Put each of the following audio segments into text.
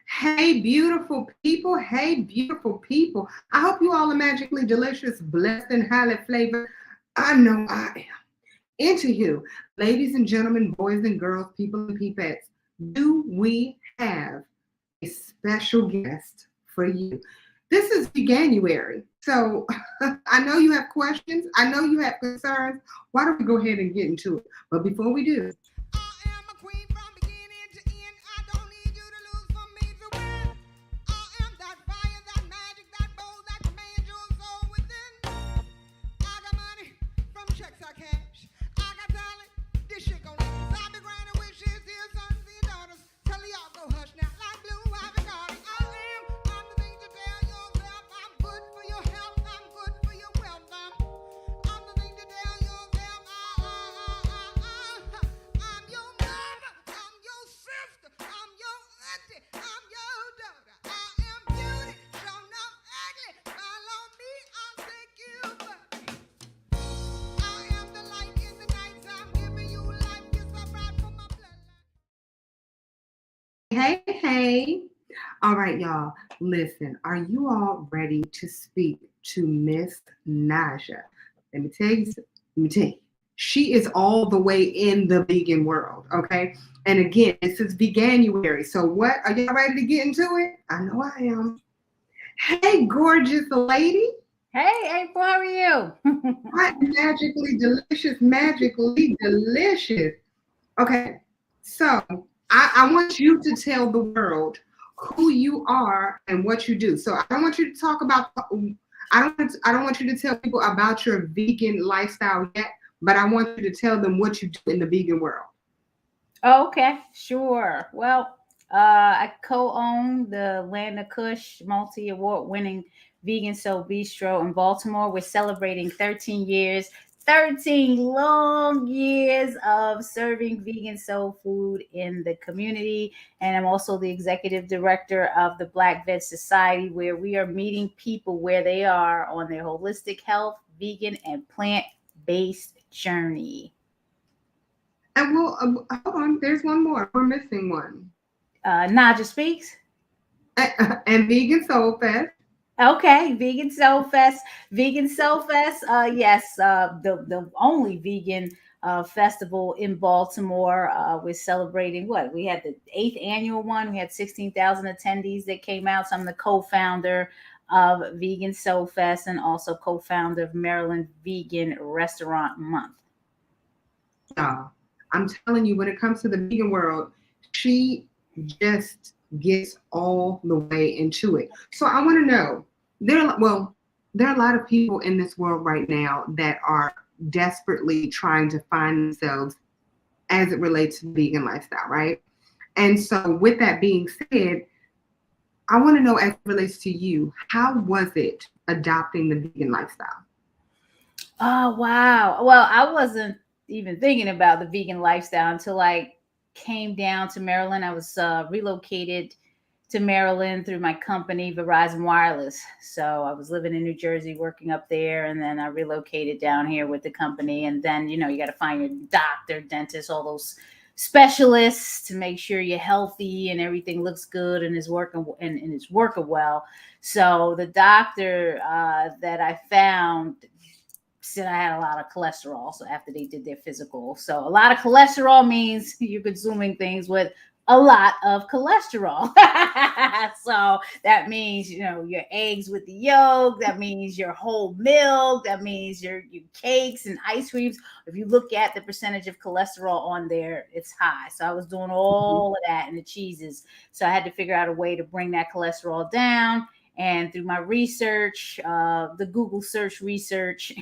Hey, beautiful people. Hey, beautiful people. I hope you all are magically delicious, blessed, and highly flavored. I know I am. Into you, ladies and gentlemen, boys and girls, people and peepettes, do we have a special guest for you? This is Veganuary. So I know you have questions. I know you have concerns. Why don't we go ahead and get into it? But before we do, I am a queen from beginning to end. I don't need you to lose for me to win. I am that fire, that magic, that bold, that commands your soul within. I got money from checks I cash. I got talent. This shit gon' last. I be granted wishes, dear sons and daughters. Tell y'all go hush now, like blue ivy garden. I'm the thing to tell yourself. I'm good for your health. I'm good for your wealth. I'm the thing to tell yourself. I'm your mother. I'm your sister. I'm your auntie. I'm your daughter. I am beauty. Show no ugly. Follow me. I'll take you back. I am the light in the night time. Giving you life. Yes, I ride for my bloodline. hey, hey, hey. All right, y'all. Listen, are you all ready to speak to Miss Naja? Let me tell you. Let me tell you. She is all the way in the vegan world. Okay. And again, this is Veganuary. So what? Are y'all ready to get into it? I know I am. Hey, gorgeous lady. Hey, April, how are you? Hot, magically delicious, magically delicious. Okay, so I want you to tell the world who you are and what you do. So I don't want you to talk about. I don't want you to tell people about your vegan lifestyle yet, but I want you to tell them what you do in the vegan world. Oh, okay, sure. Well, I co-own the Land of Kush multi-award winning vegan soul bistro in Baltimore. We're celebrating 13 years, 13 long years of serving vegan soul food in the community. And I'm also the executive director of the Black Veg Society, where we are meeting people where they are on their holistic health, vegan, and plant-based journey. And we'll hold on. There's one more. We're missing one. Naja speaks. And Vegan Soul Fest. Okay, Vegan Soul Fest. Vegan Soul Fest. Yes, the only vegan festival in Baltimore. We're celebrating what? We had the eighth annual one. We had 16,000 attendees that came out. So I'm the co-founder of Vegan Soul Fest and also co-founder of Maryland Vegan Restaurant Month. Y'all, I'm telling you, when it comes to the vegan world, she just gets all the way into it. So I want to know, there are a lot of people in this world right now that are desperately trying to find themselves as it relates to the vegan lifestyle, right? And so with that being said, I want to know, as it relates to you, how was it adopting the vegan lifestyle? Oh, wow. Well, I wasn't even thinking about the vegan lifestyle until I came down to Maryland. I was relocated to Maryland through my company, Verizon Wireless. So I was living in New Jersey, working up there, and then I relocated down here with the company. And then, you got to find your doctor, dentist, all those specialists to make sure you're healthy and everything looks good and is working and is working well. So the doctor that I found said I had a lot of cholesterol. So after they did their physical, so a lot of cholesterol means you're consuming things with a lot of cholesterol. So that means your eggs with the yolk. That means your whole milk. That means your cakes and ice creams. If you look at the percentage of cholesterol on there, it's high. So I was doing Mhm. all of that and the cheeses. So I had to figure out a way to bring that cholesterol down. And through my research, the Google search research,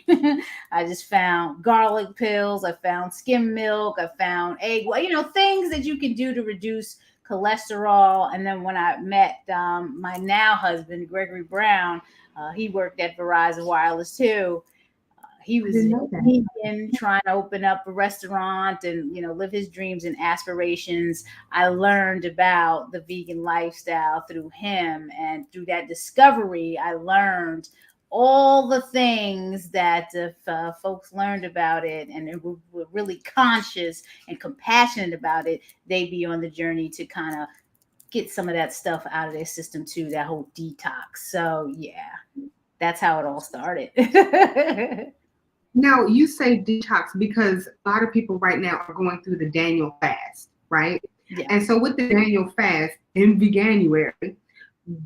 I just found garlic pills. I found skim milk. I found egg. Well, things that you can do to reduce cholesterol. And then when I met my now husband, Gregory Brown, he worked at Verizon Wireless too. He I was didn't know that. vegan, trying to open up a restaurant and live his dreams and aspirations. I learned about the vegan lifestyle through him, and through that discovery, I learned all the things that if folks learned about it and they were really conscious and compassionate about it, they'd be on the journey to kind of get some of that stuff out of their system too, that whole detox. So yeah, that's how it all started. Now, you say detox because a lot of people right now are going through the Daniel fast, right? Yeah. And so with the Daniel fast in Veganuary,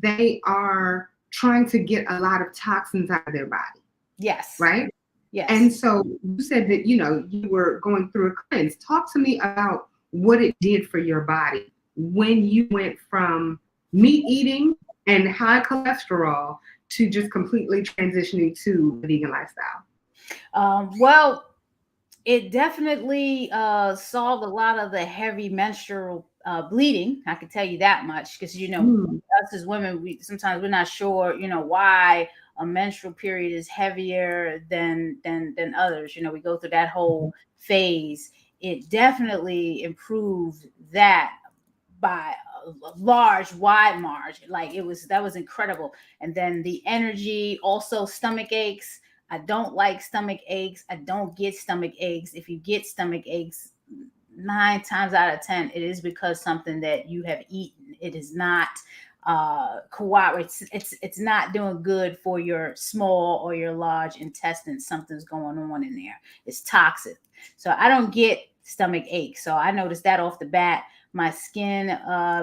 they are trying to get a lot of toxins out of their body, Yes. right? Yes. And so you said that, you were going through a cleanse. Talk to me about what it did for your body when you went from meat eating and high cholesterol to just completely transitioning to the vegan lifestyle. Well, it definitely solved a lot of the heavy menstrual bleeding. I can tell you that much because Mm. us as women, we sometimes we're not sure, why a menstrual period is heavier than others. We go through that whole phase. It definitely improved that by a large, wide margin. Like that was incredible. And then the energy, also stomach aches. I don't like stomach aches. I don't get stomach aches. If you get stomach aches, 9 times out of 10, it is because something that you have eaten. It is not it's not doing good for your small or your large intestine. Something's going on in there. It's toxic. So I don't get stomach aches. So I noticed that off the bat. My skin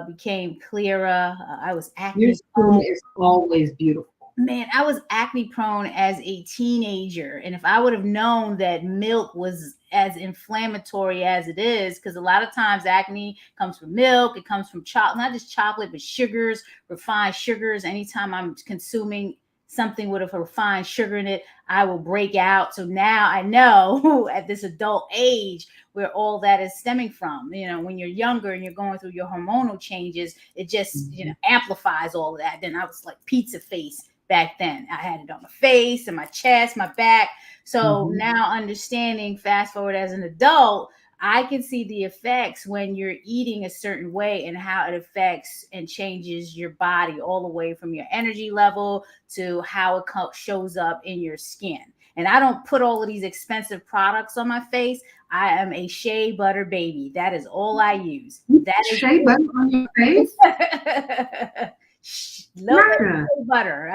became clearer. I was Your acne skin is always beautiful. Man, I was acne prone as a teenager. And if I would have known that milk was as inflammatory as it is, because a lot of times acne comes from milk, it comes from chocolate, not just chocolate, but sugars, refined sugars. Anytime I'm consuming something with a refined sugar in it, I will break out. So now I know at this adult age where all that is stemming from. When you're younger and you're going through your hormonal changes, it just, amplifies all of that. Then I was like pizza face back then. I had it on my face and my chest, my back. So now understanding, fast forward as an adult, I can see the effects when you're eating a certain way and how it affects and changes your body, all the way from your energy level to how it shows up in your skin. And I don't put all of these expensive products on my face. I am a shea butter baby. That is all I use. That is shea butter on your face? Little shea butter.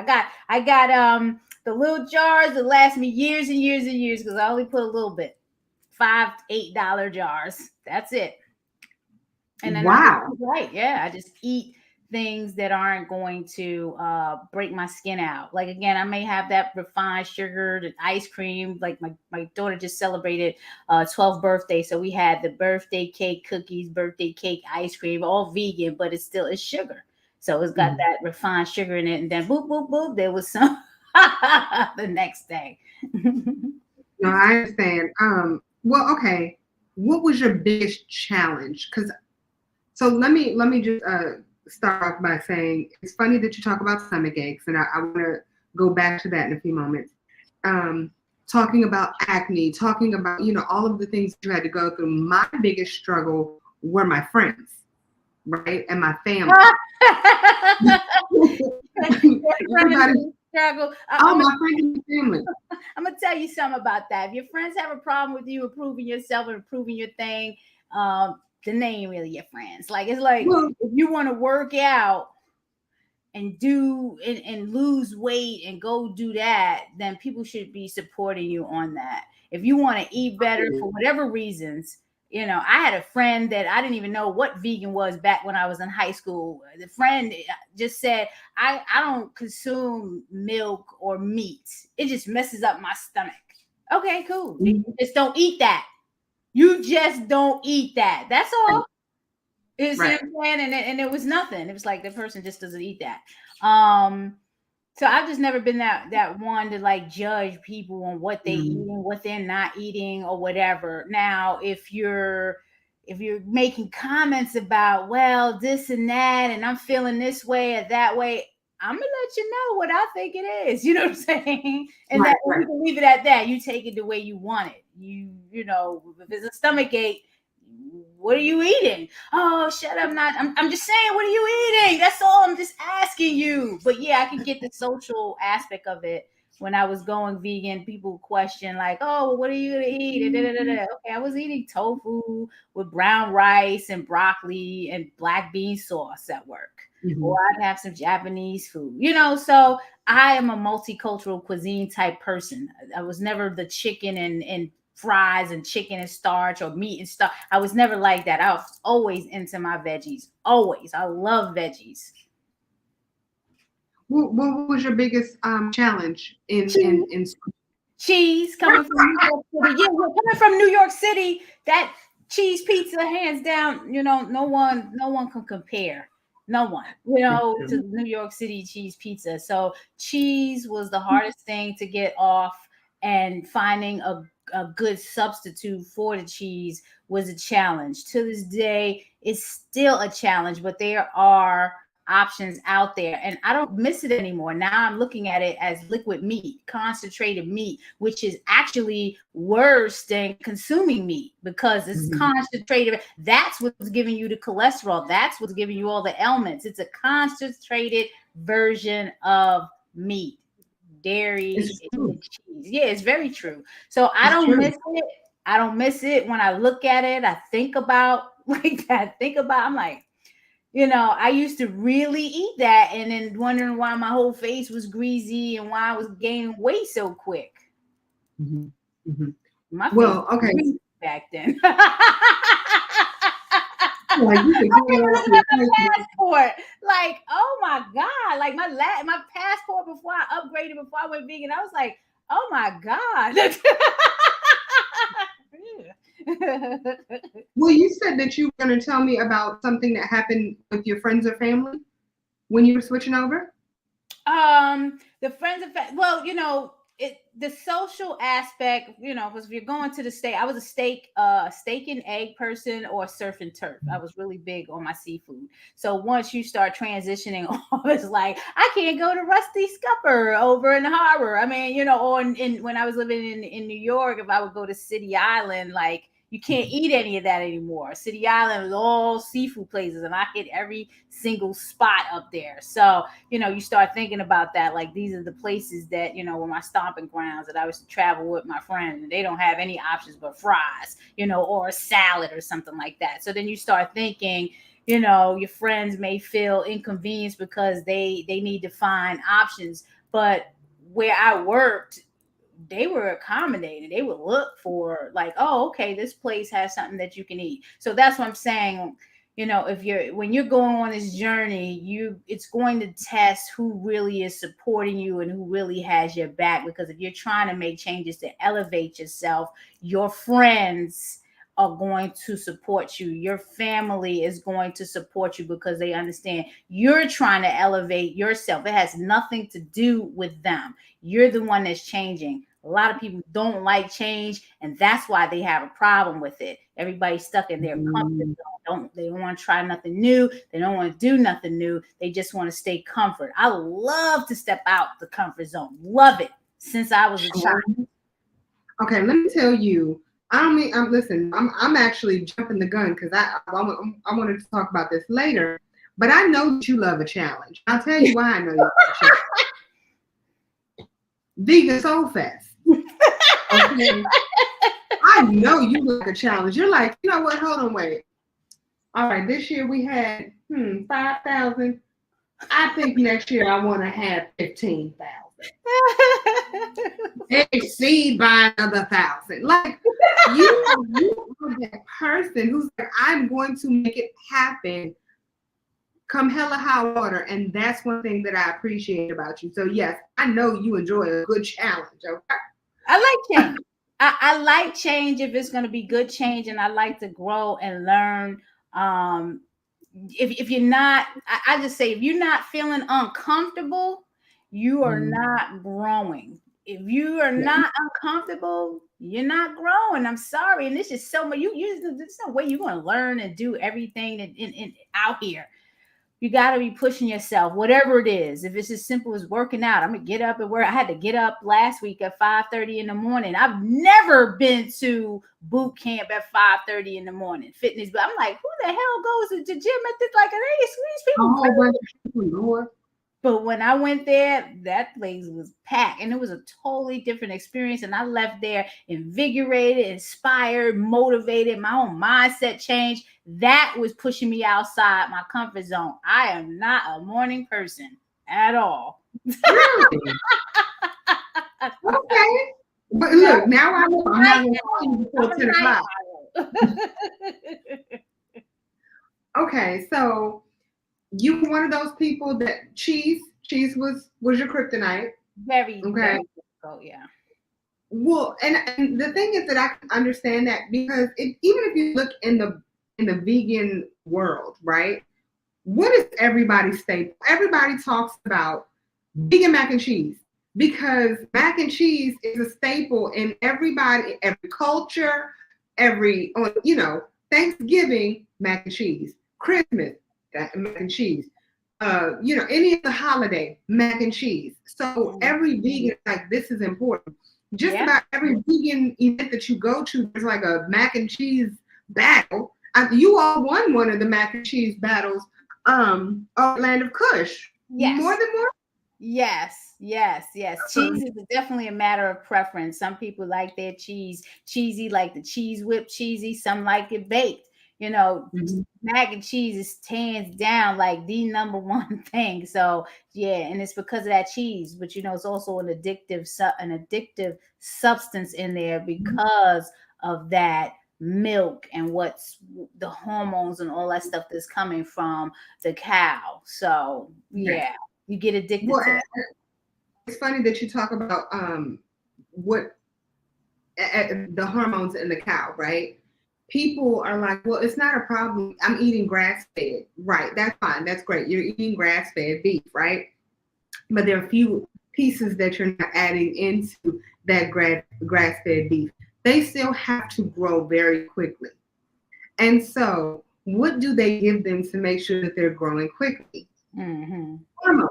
I got the little jars that last me years and years and years because I only put a little bit. $5-8 jars. That's it. And then Wow. I just eat things that aren't going to break my skin out. Like again, I may have that refined sugar, the ice cream. Like my daughter just celebrated 12th birthday, so we had the birthday cake, cookies, birthday cake, ice cream, all vegan, but it's sugar. So it's got that refined sugar in it, and then boop boop boop, there was some the next day. No, I understand. Well, okay. What was your biggest challenge? So let me just start off by saying it's funny that you talk about stomach aches, and I want to go back to that in a few moments. Talking about acne, talking about all of the things you had to go through. My biggest struggle were my friends, right, and my family. Everybody. Struggle. My friends and family. I'm gonna tell you something about that. If your friends have a problem with you improving yourself and improving your thing, then they ain't really your friends. Like it's like if you want to work out and do and lose weight and go do that, then people should be supporting you on that. If you want to eat better for whatever reasons, I had a friend that I didn't even know what vegan was back when I was in high school. The friend just said, I don't consume milk or meat. It just messes up my stomach. Okay, cool. You just don't eat that. You just don't eat that. That's all. You see what I'm saying? And it was nothing. It was like the person just doesn't eat that. So I've just never been that one to like judge people on what they eating, what they're not eating, or whatever. Now, if you're making comments about, well, this and that, and I'm feeling this way or that way, I'm gonna let you know what I think it is. You know what I'm saying? And that you can leave it at that. You take it the way you want it. You know, if it's a stomach ache, what are you eating? Oh, shut up. I'm just saying, what are you eating? That's all. I'm just asking you. But yeah, I can get the social aspect of it when I was going vegan, people question like, "Oh, well, what are you gonna eat?" And okay, I was eating tofu with brown rice and broccoli and black bean sauce at work, or I'd have some Japanese food, So I am a multicultural cuisine type person. I was never the chicken and fries and chicken and starch or meat and stuff. I was never like that. I was always into my veggies. Always. I love veggies. What was your biggest challenge in cheese coming from New York City? Yeah, coming from New York City, that cheese pizza, hands down, no one can compare. No one, to New York City cheese pizza. So cheese was the hardest thing to get off, and finding a good substitute for the cheese was a challenge. To this day, it's still a challenge, but there are options out there, and I don't miss it anymore. Now I'm looking at it as liquid meat, concentrated meat, which is actually worse than consuming meat because it's concentrated. That's what's giving you the cholesterol. That's what's giving you all the ailments. It's a concentrated version of meat, dairy, and cheese. Yeah, it's very true. So I don't miss it. I don't miss it. When I look at it, I think about I'm like, I used to really eat that and then wondering why my whole face was greasy and why I was gaining weight so quick. My face was greasy back then. Passport. Like, oh my God. Like my passport before I upgraded, before I went vegan, I was like, oh my God. Well, you said that you were going to tell me about something that happened with your friends or family when you were switching over. The friends and well, the social aspect, because if you're going to the steak, I was a steak and egg person or surf and turf. I was really big on my seafood. So once you start transitioning off, it's like I can't go to Rusty Scupper over in the harbor. I mean, or when I was living in New York, if I would go to City Island, like you can't eat any of that anymore. City Island was all seafood places, and I hit every single spot up there. So, you start thinking about that. Like these are the places that, were my stomping grounds that I used to travel with my friends, and they don't have any options but fries, or a salad or something like that. So then you start thinking, your friends may feel inconvenienced because they need to find options. But where I worked, they were accommodating. They would look for like, oh, okay, this place has something that you can eat. So that's what I'm saying. When you're going on this journey, it's going to test who really is supporting you and who really has your back. Because if you're trying to make changes to elevate yourself, your friends are going to support you. Your family is going to support you because they understand you're trying to elevate yourself. It has nothing to do with them. You're the one that's changing. A lot of people don't like change, and that's why they have a problem with it. Everybody's stuck in their comfort zone. They don't want to try nothing new. They don't want to do nothing new. They just want to stay comfort. I love to step out the comfort zone. Love it since I was a child. Okay, let me tell you. Listen. I'm actually jumping the gun because I wanted to talk about this later. But I know that you love a challenge. I'll tell you why I know you love a challenge. Vegan Soul Fest. Okay. I know you like a challenge. You're like, you know what? Hold on, wait. All right, this year we had 5,000. I think next year I want to have 15,000. Exceed by another 1,000. Like you are that person who's like, I'm going to make it happen. Come hella high water, and that's one thing that I appreciate about you. So yes, I know you enjoy a good challenge. Okay. I like change. I like change if it's going to be good change, and I like to grow and learn. If you're not, I just say if you're not feeling uncomfortable, you are not growing. If you are not uncomfortable, you're not growing. I'm sorry, and this is so much. There's no way you're going to learn and do everything in out here. You got to be pushing yourself, whatever it is. If it's as simple as working out, I'm going to get up and work. I had to get up last week at 5:30 in the morning. I've never been to boot camp at 5:30 in the morning. Fitness, but I'm like, who the hell goes to the gym at this? Like, these people. Lord. But when I went there, that place was packed and it was a totally different experience. And I left there invigorated, inspired, motivated, my own mindset changed. That was pushing me outside my comfort zone. I am not a morning person at all. Really? Okay. But No, look, now I know I'm not night going to call you owl. before I'm a 10 night o'clock. owl. Okay, so you were one of those people that cheese was your kryptonite. Very, Okay. very difficult. Yeah. Well, and the thing is that I can understand that because even if you look in the vegan world, right? What is everybody's staple? Everybody talks about vegan mac and cheese because mac and cheese is a staple in every culture, Thanksgiving mac and cheese, Christmas mac and cheese, any of the holiday mac and cheese. So Mm. every vegan like this is important. Just Yeah. about every vegan event that you go to, there's like a mac and cheese battle. You all won one of the mac and cheese battles Land of Kush. More Yes. than one. Yes, yes, yes. Cheese is definitely a matter of preference. Some people like their cheese cheesy, like the cheese whip cheesy. Some like it baked. You know, Mhm. mac and cheese is hands down like the number one thing. So yeah, and it's because of that cheese. But it's also an addictive substance in there because of that milk and what's the hormones and all that stuff that's coming from the cow. So Yes. yeah, you get addicted Well, to it. it's funny that you talk about what the hormones in the cow, right? People are like, well, it's not a problem. I'm eating grass fed. Right. That's fine. That's great. You're eating grass fed beef, right? But there are a few pieces that you're not adding into that grass fed beef. They still have to grow very quickly. And so, what do they give them to make sure that they're growing quickly? Mm-hmm. Hormones.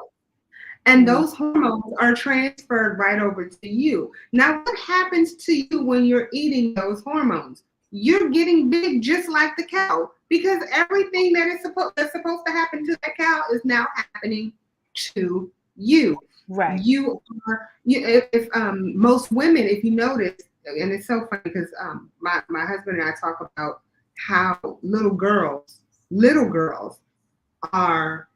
And Mm. those hormones are transferred right over to you. Now, what happens to you when you're eating those hormones? You're getting big just like the cow because everything that's supposed to happen to that cow is now happening to you. Right. If most women, if you notice, and it's so funny because my husband and I talk about how little girls are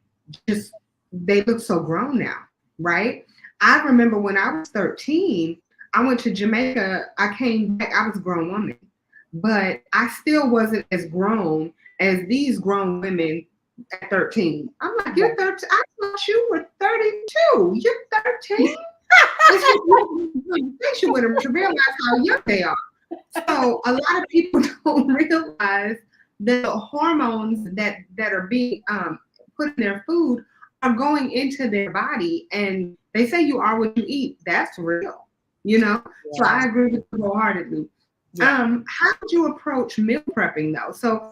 just they look so grown now, right? I remember when I was 13, I went to Jamaica. I came back, I was a grown woman, but I still wasn't as grown as these grown women at 13. I'm like, you're 13. I thought you were 32. You're 13. It's just with them to realize how young they are. So a lot of people don't realize that the hormones that are being put in their food are going into their body, and they say you are what you eat. That's real, So Yeah. I agree with you wholeheartedly. Yeah. How did you approach meal prepping though? So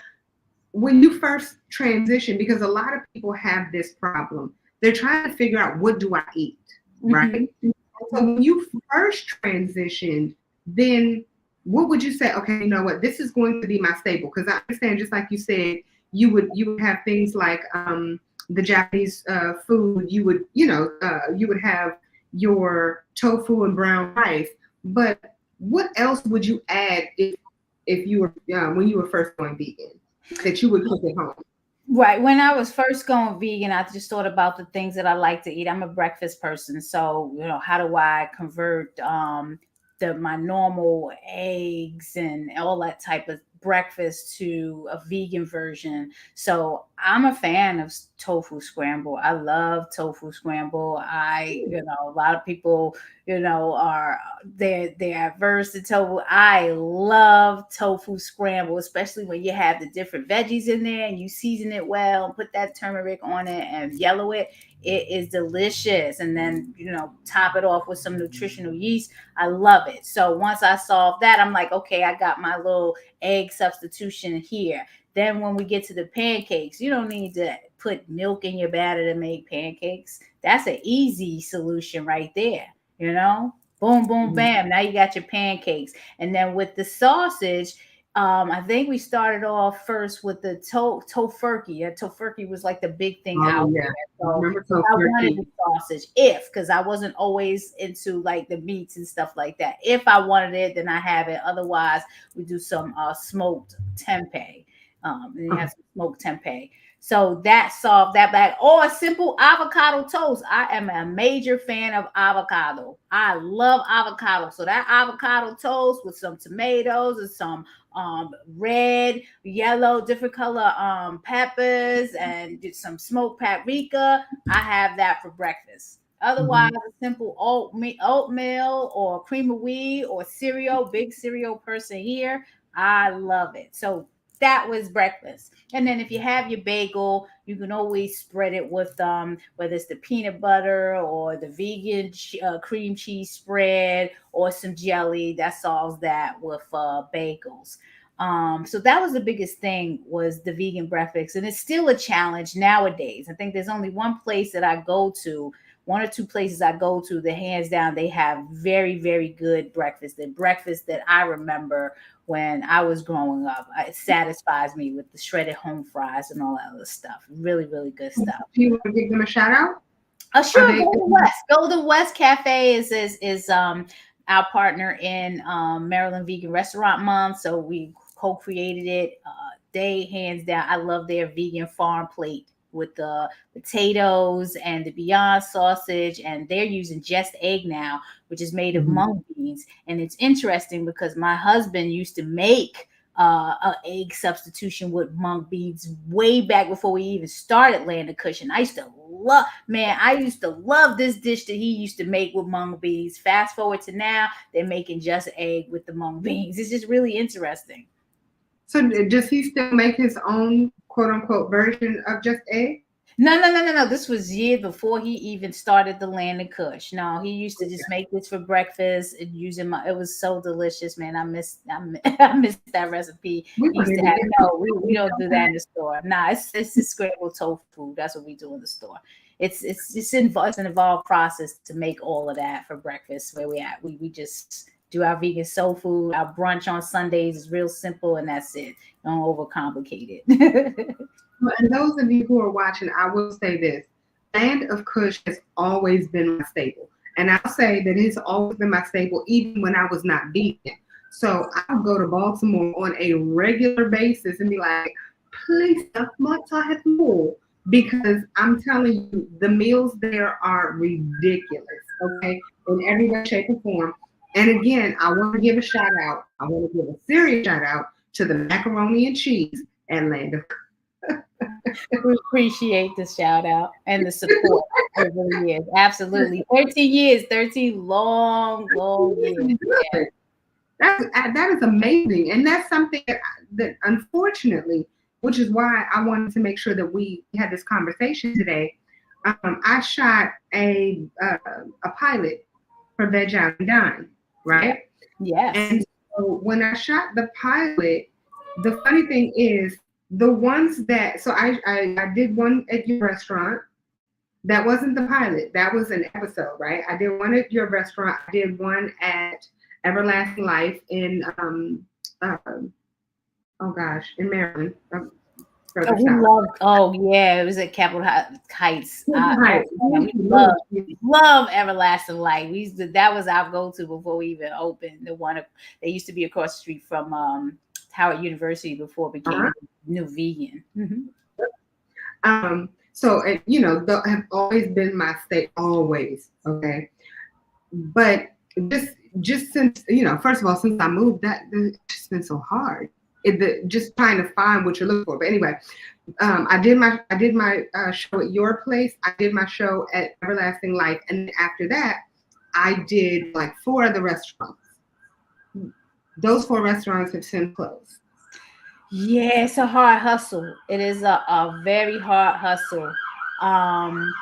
when you first transition, because a lot of people have this problem, they're trying to figure out what do I eat, right? Mm-hmm. So when you first transitioned, then what would you say? Okay, you know what? This is going to be my staple because I understand. Just like you said, you would have things like the Japanese food. You would have your tofu and brown rice. But what else would you add if you were when you were first going vegan that you would cook at home? Right. When I was first going vegan, I just thought about the things that I like to eat. I'm a breakfast person. So, how do I convert my normal eggs and all that type of breakfast to a vegan version? So I'm a fan of tofu scramble. I love tofu scramble. A lot of people, are they're adverse to tofu. I love tofu scramble, especially when you have the different veggies in there and you season it well and put that turmeric on it and yellow it. It is delicious. And then, top it off with some nutritional yeast. I love it. So once I solved that, I'm like, okay, I got my little egg substitution here. Then when we get to the pancakes, you don't need to put milk in your batter to make pancakes. That's an easy solution right there. Boom, boom, Mhm. bam. Now you got your pancakes. And then with the sausage, I think we started off first with the tofurkey. Tofurkey was like the big thing Oh out yeah, there. I So remember if I wanted turkey. the sausage, if because I wasn't always into like the meats and stuff like that. If I wanted it, then I have it. Otherwise, we do some smoked tempeh. And you Okay. have some smoked tempeh. So that solved that bag. Or a simple avocado toast. I am a major fan of avocado. I love avocado. So that avocado toast with some tomatoes and some red, yellow, different color peppers and did some smoked paprika. I have that for breakfast. Otherwise, Mhm. a simple oatmeal or cream of wheat or cereal, big cereal person here. I love it. So that was breakfast. And then if you have your bagel, you can always spread it with whether it's the peanut butter or the vegan cream cheese spread or some jelly. That solves that with bagels. So that was the biggest thing was the vegan breakfast, and it's still a challenge nowadays. I think there's only one place that I go to, one or two places I go to, the hands down they have very very good breakfast. The breakfast that I remember when I was growing up, it satisfies me with the shredded home fries and all that other stuff. Really really good Do stuff. you want to give them a shout out? Are Sure, they? Golden West. Golden West Cafe is our partner in Maryland Vegan Restaurant Month. So we co-created it. They hands down, I love their vegan farm plate with the potatoes and the Beyond sausage, and they're using just egg now, which is made of Mhm. mung beans. And it's interesting because my husband used to make a egg substitution with mung beans way back before we even started Land of Cushion. I used to love this dish that he used to make with mung beans. Fast forward to now, they're making just egg with the mung beans. It's just really interesting. So does he still make his own quote unquote version of just egg? No. This was years before he even started the Land of Kush. No, he used to just make this for breakfast and using my. It was so delicious, man. I miss that recipe. We He don't used need to to have. get No, we don't do that in the store. Nah, it's just scrambled tofu. That's what we do in the store. It's an involved process to make all of that for breakfast. Where we at? We just do our vegan soul food. Our brunch on Sundays is real simple, and that's it. Don't overcomplicate it. And those of you who are watching, I will say this: Land of Kush has always been my staple, and I'll say that it's always been my staple, even when I was not vegan. So I'll go to Baltimore on a regular basis and be like, "Please, might I have more?" Because I'm telling you, the meals there are ridiculous. Okay, in every way, shape, or form. And again, I want to give a shout out. I want to give a serious shout out to the macaroni and cheese at Land of We appreciate the shout out and the support. It really is. Absolutely. 13 years, 13 long, long years. really good. That is amazing, and that's something that unfortunately, which is why I wanted to make sure that we had this conversation today. I shot a pilot for Veganuary, Yeah. right? Yes. And so when I shot the pilot, the funny thing is the ones that so I did one at your restaurant. That wasn't the pilot. That was an episode, right? I did one at your restaurant. I did one at Everlasting Life in uh, oh gosh, in Maryland, Oh, further we south. loved, oh yeah, it was at Capitol Heights. Right. Man, we love Everlasting Light. We used to, that was our go-to before we even opened. The one they used to be across the street from Howard University before it Uh-huh. became new vegan. Mhm. So and have always been my state, always. Okay, but just since first of all, since I moved, it's just been so hard. Just trying to find what you're looking for. But anyway, I did my show at your place. I did my show at Everlasting Life, and after that, I did like 4 other restaurants. Those 4 restaurants have since closed. Yeah, it's a hard hustle. It is a very hard hustle. Um,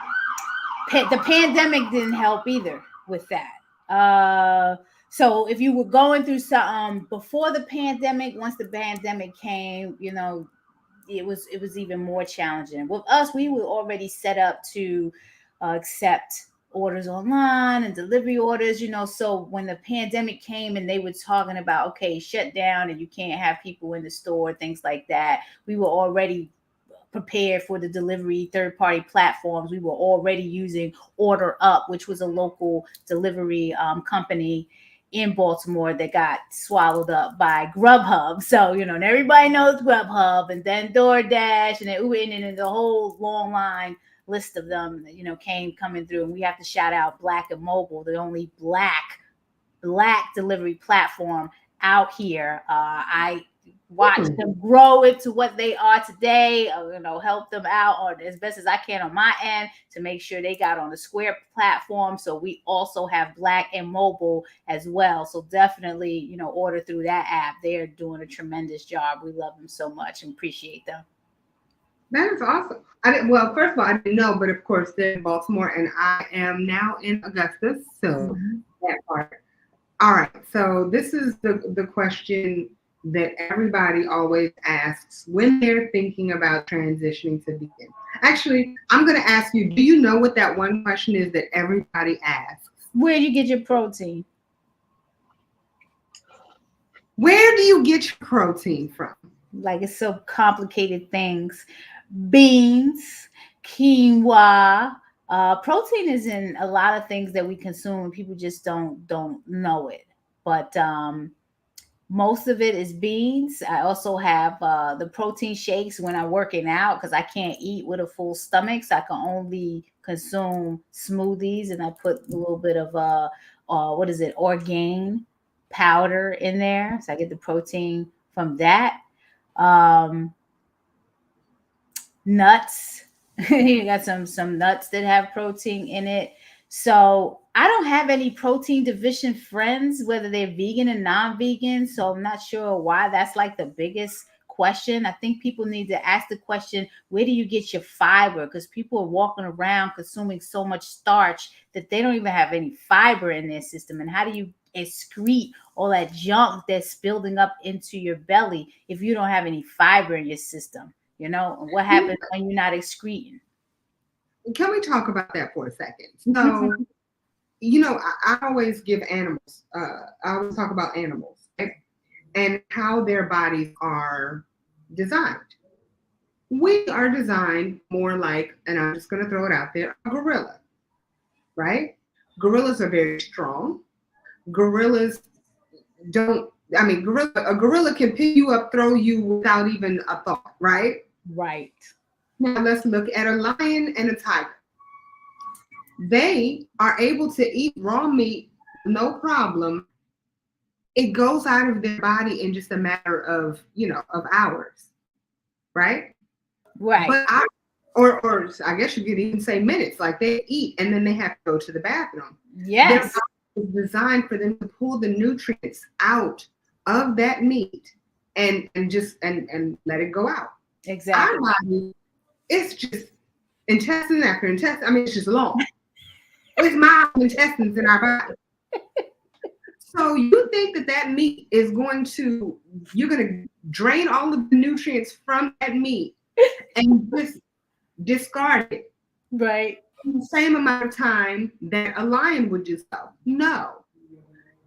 the pandemic didn't help either with that. So if you were going through some before the pandemic, once the pandemic came, it was even more challenging. With us, we were already set up to accept orders online and delivery orders, so when the pandemic came and they were talking about, okay, shut down and you can't have people in the store, things like that, we were already prepared for the delivery third party platforms. We were already using Order Up, which was a local delivery company in Baltimore that got swallowed up by Grubhub. So, and everybody knows Grubhub, and then DoorDash, and then Uber, and then the whole long line list of them, coming through. And we have to shout out Black and Mobile, the only black delivery platform out here. I watch them grow into what they are today. Help them out on as best as I can on my end to make sure they got on the Square platform. So we also have Black and Mobile as well. So definitely, order through that app. They're doing a tremendous job. We love them so much and appreciate them. That is awesome. Well, first of all, I didn't know, but of course they're in Baltimore, and I am now in Augusta. So that part. All right. So this is the question that everybody always asks when they're thinking about transitioning to vegan. Actually, I'm going to ask you, do you know what that one question is that everybody asks? Where do you get your protein? Where do you get your protein from? Like, it's so complicated things. Beans, quinoa. Protein is in a lot of things that we consume and people just don't know it. But most of it is beans. I also have the protein shakes when I'm working out because I can't eat with a full stomach. So I can only consume smoothies, and I put a little bit of Orgain powder in there. So I get the protein from that. Nuts. You got some nuts that have protein in it. So I don't have any protein deficient friends, whether they're vegan and non-vegan. So I'm not sure why that's like the biggest question. I think people need to ask the question, where do you get your fiber? Because people are walking around consuming so much starch that they don't even have any fiber in their system. And how do you excrete all that junk that's building up into your belly if you don't have any fiber in your system? And what happens when you're not excreting? Can we talk about that for a second? So, I always give animals, I always talk about animals, right? And how their bodies are designed. We are designed more like, and I'm just going to throw it out there, a gorilla, right? Gorillas are very strong. Gorillas a gorilla can pick you up, throw you without even a thought, right? Right. Now let's look at a lion and a tiger. They are able to eat raw meat, no problem. It goes out of their body in just a matter of hours, right? Right. But or I guess you could even say minutes. Like they eat and then they have to go to the bathroom. Yes. Their body is designed for them to pull the nutrients out of that meat and let it go out. Exactly. Our body, it's just intestine after intestine. I mean, it's just long. It's mild intestines in our body. So you think that meat is you're going to drain all of the nutrients from that meat and just discard it. Right. In the same amount of time that a lion would do so. No.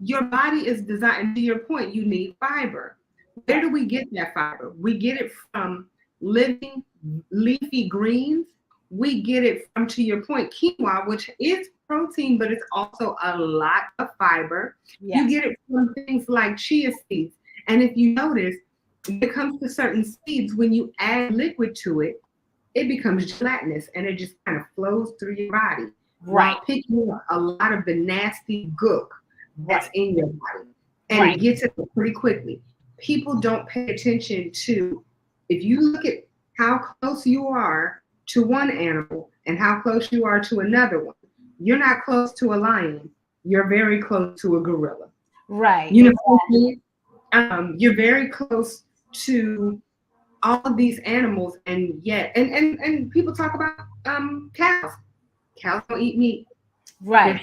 Your body is designed, and to your point, you need fiber. Where do we get that fiber? We get it from living leafy greens. We get it from, to your point, quinoa, which is protein, but it's also a lot of fiber. Yes. You get it from things like chia seeds. And if you notice, when it comes to certain seeds, when you add liquid to it, it becomes gelatinous and it just kind of flows through your body. Right. While picking up a lot of the nasty gook that's in your body. And it gets it pretty quickly. People don't pay attention to, if you look at how close you are to one animal and how close you are to another one, you're not close to a lion. You're very close to a gorilla. Right. You're very close to all of these animals, and yet, and people talk about cows. Cows don't eat meat. Right.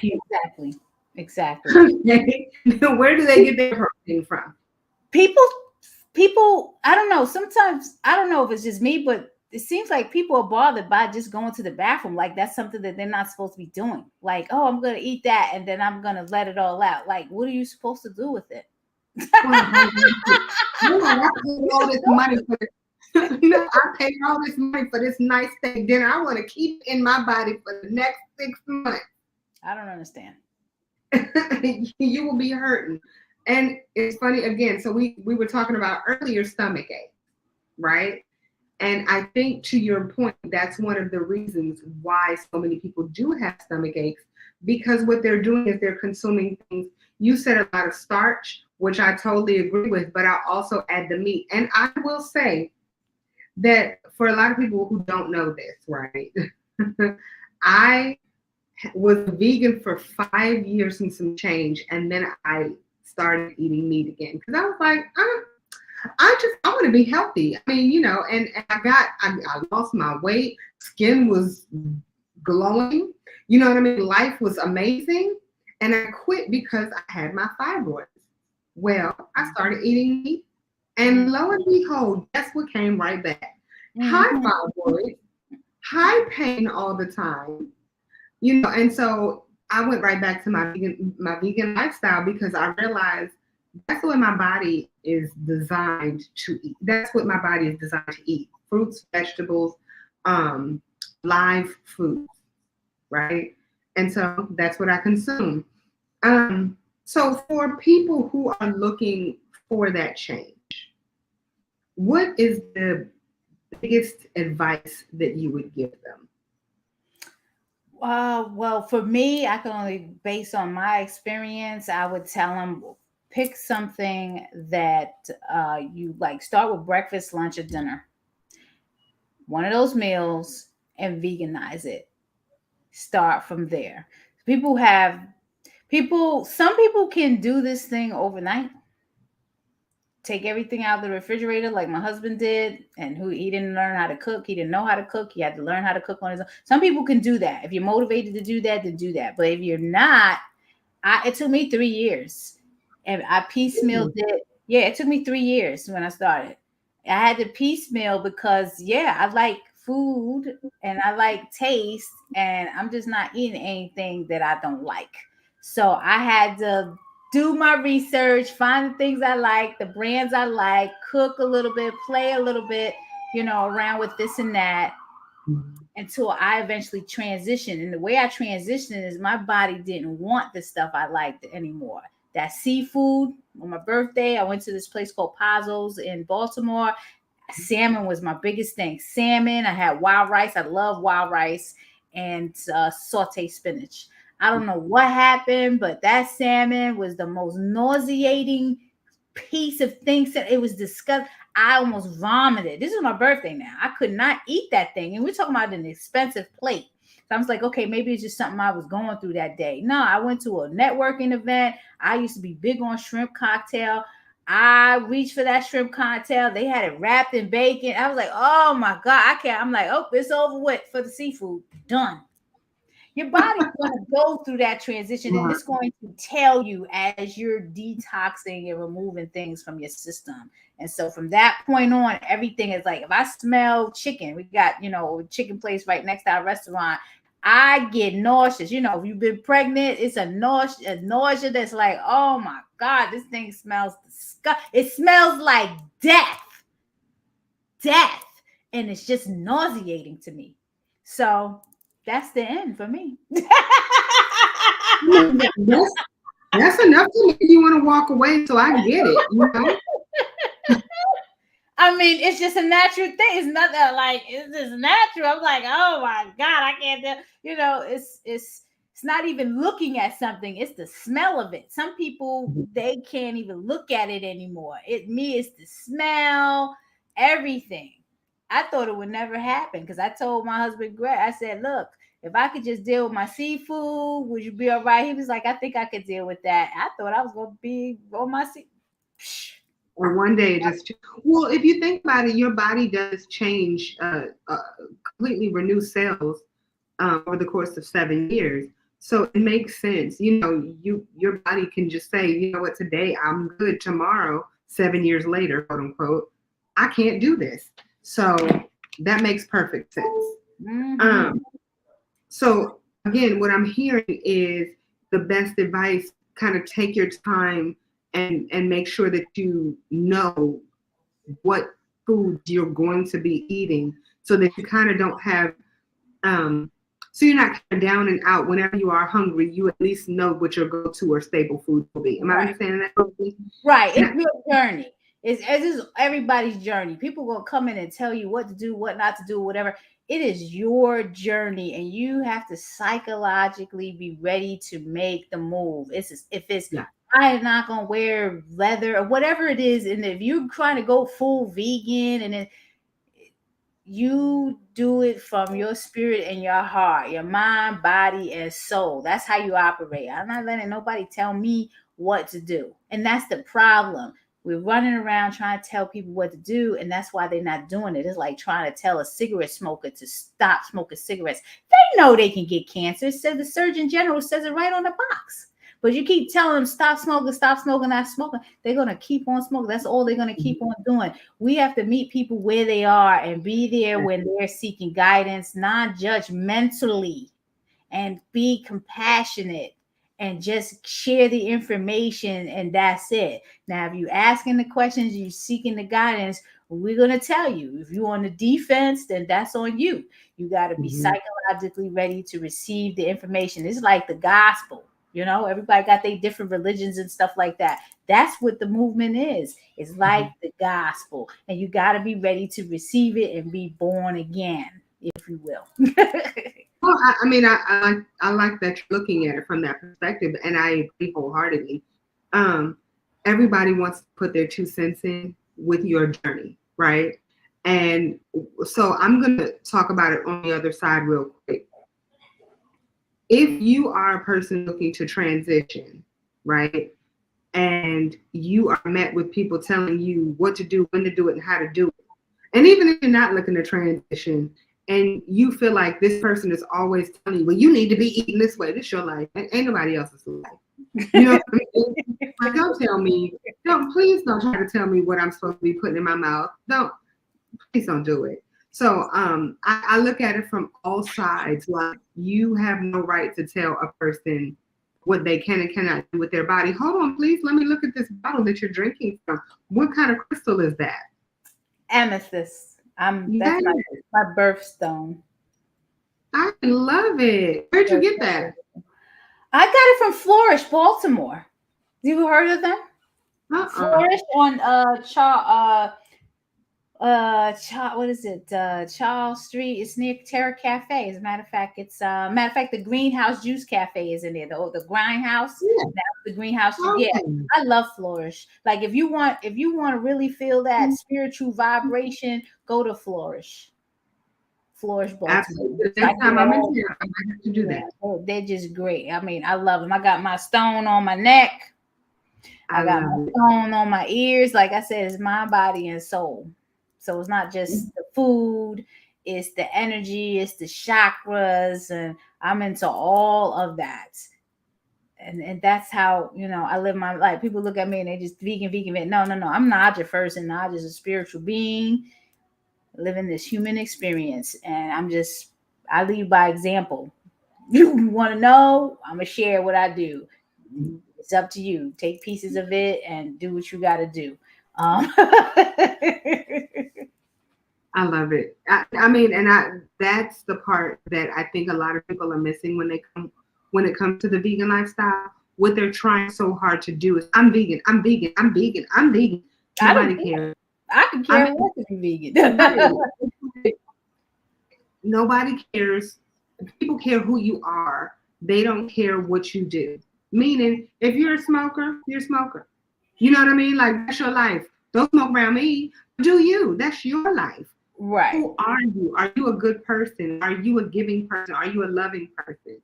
Exactly. Where do they get their protein from? People, I don't know. Sometimes, I don't know if it's just me, but it seems like people are bothered by just going to the bathroom. Like that's something that they're not supposed to be doing. Like, oh, I'm going to eat that and then I'm going to let it all out. Like, what are you supposed to do with it? Well, I paid all this money for this. No, I paid all this money for this nice steak dinner. I want to keep it in my body for the next 6 months. I don't understand. You will be hurting. And it's funny again. So we were talking about earlier stomach ache, right? And I think to your point, that's one of the reasons why so many people do have stomach aches, because what they're doing is they're consuming things. You said a lot of starch, which I totally agree with, but I'll also add the meat. And I will say that for a lot of people who don't know this, right? I was vegan for 5 years and some change, and then I started eating meat again because I was like, I want to be healthy. I mean, you know, and I lost my weight. Skin was glowing. You know what I mean? Life was amazing. And I quit because I had my fibroids. Well, I started eating meat. And lo and behold, guess what came right back? High fibroids, high pain all the time. You know, and so I went right back to my vegan lifestyle because I realized that's what my body is designed to eat. That's what my body is designed to eat. Fruits, vegetables, live food, right? And so that's what I consume. So for people who are looking for that change, what is the biggest advice that you would give them? Well, for me, I can only based on my experience, I would tell them pick something that you like. Start with breakfast, lunch, or dinner. One of those meals and veganize it. Start from there. Some people can do this thing overnight. Take everything out of the refrigerator like my husband did, and he didn't learn how to cook. He didn't know how to cook. He had to learn how to cook on his own. Some people can do that. If you're motivated to do that, then do that. But if you're not, it took me 3 years. And I piecemealed it. Yeah, it took me 3 years when I started. I had to piecemeal because, I like food and I like taste, and I'm just not eating anything that I don't like. So I had to do my research, find the things I like, the brands I like, cook a little bit, play a little bit, around with this and that until I eventually transitioned. And the way I transitioned is my body didn't want the stuff I liked anymore. That seafood, on my birthday, I went to this place called Pazzo's in Baltimore. Salmon was my biggest thing. Salmon, I had wild rice. I love wild rice and sauteed spinach. I don't know what happened, but that salmon was the most nauseating piece of things. That it was disgusting. I almost vomited. This is my birthday now. I could not eat that thing. And we're talking about an expensive plate. So I was like, okay, maybe it's just something I was going through that day. No, I went to a networking event. I used to be big on shrimp cocktail. I reached for that shrimp cocktail. They had it wrapped in bacon. I was like, oh my God, I can't. I'm like, oh, it's over with for the seafood. Done. Your body's going to go through that transition, and it's going to tell you as you're detoxing and removing things from your system. And so from that point on, everything is like, if I smell chicken, we got, a chicken place right next to our restaurant, I get nauseous. If you've been pregnant, it's a nausea that's like, oh my God, this thing smells disgusting. It smells like death. And it's just nauseating to me. So that's the end for me. That's enough to make you want to walk away. So I get it. I mean, it's just a natural thing. It's nothing like it's just natural. I'm like, oh my God, I can't do. It's not even looking at something. It's the smell of it. Some people they can't even look at it anymore. It's the smell, everything. I thought it would never happen because I told my husband, Greg, I said, look, if I could just deal with my seafood, would you be all right? He was like, I think I could deal with that. I thought I was going to be on my seat. Or one day it just, well, if you think about it, your body does change, completely renew cells over the course of 7 years. So it makes sense. Your body can just say, you know what, today I'm good. Tomorrow, 7 years later, quote unquote, I can't do this. So That makes perfect sense. Mm-hmm. So again, what I'm hearing is the best advice, kind of take your time and make sure that you know what food you're going to be eating so that you kind of don't have so you're not kind of down and out whenever you are hungry. You at least know what your go-to or staple food will be. Am I Right. understanding that correctly? Right. It's your journey. It's everybody's journey. People gonna come in and tell you what to do, what not to do, whatever. It is your journey, and you have to psychologically be ready to make the move. If it's Yeah. I'm not gonna wear leather or whatever it is, and if you're trying to go full vegan, and then you do it from your spirit and your heart, your mind, body, and soul. That's how you operate. I'm not letting nobody tell me what to do. And that's the problem. We're running around trying to tell people what to do, and that's why they're not doing it. It's like trying to tell a cigarette smoker to stop smoking cigarettes. They know they can get cancer. It says the Surgeon General says it right on the box. But you keep telling them stop smoking, not smoking. They're going to keep on smoking. That's all they're going to keep on doing. We have to meet people where they are and be there when they're seeking guidance, non-judgmentally, and be compassionate and just share the information, and that's it. Now, if you're asking the questions, you're seeking the guidance, we're going to tell you. If you're on the defense, then that's on you. You got to be psychologically ready to receive the information. It's like the gospel. You know, everybody got their different religions and stuff like that. That's what the movement is. It's like the gospel. And you got to be ready to receive it and be born again, if you will. Well, I mean, I like that you're looking at it from that perspective, and I agree wholeheartedly. Everybody wants to put their 2 cents in with your journey, right? And so I'm going to talk about it on the other side real quick. If you are a person looking to transition, right, and you are met with people telling you what to do, when to do it, and how to do it, and even if you're not looking to transition, and you feel like this person is always telling you, well, you need to be eating this way, this is your life, ain't nobody else's life. You know what I mean? Like, please don't try to tell me what I'm supposed to be putting in my mouth. Please don't do it. So I look at it from all sides. Like, you have no right to tell a person what they can and cannot do with their body. Hold on, please. Let me look at this bottle that you're drinking from. What kind of crystal is that? Amethyst. That's my birthstone. I love it. Where'd you get that? I got it from Flourish, Baltimore. You heard of them? Flourish on what is it? Charles Street. It's near Terra Cafe. As a matter of fact, the Greenhouse Juice Cafe is in there. The Grindhouse. Yeah. That's the Greenhouse. Okay. Yeah, I love Flourish. Like, if you want to really feel that spiritual vibration, go to Flourish. Flourish, Baltimore. Absolutely. Next time I'm in here, I might have to do that. They're just great. I mean, I love them. I got my stone on my neck. I got my stone on my ears. Like I said, it's mind, body, and soul. So it's not just the food, it's the energy, it's the chakras, and I'm into all of that. And that's how, I live my life. People look at me and they just vegan. No. I'm Naja first, and Naja's a spiritual being living this human experience. And I lead by example. You want to know, I'm going to share what I do. It's up to you. Take pieces of it and do what you got to do. I love it. That's the part that I think a lot of people are missing when it comes to the vegan lifestyle. What they're trying so hard to do is, I'm vegan. Nobody cares. I can care less to be vegan. Nobody cares. People care who you are. They don't care what you do. Meaning, if you're a smoker, you're a smoker. You know what I mean? Like, that's your life. Don't smoke around me. Do you? That's your life. Right. Who are you? Are you a good person? Are you a giving person? Are you a loving person?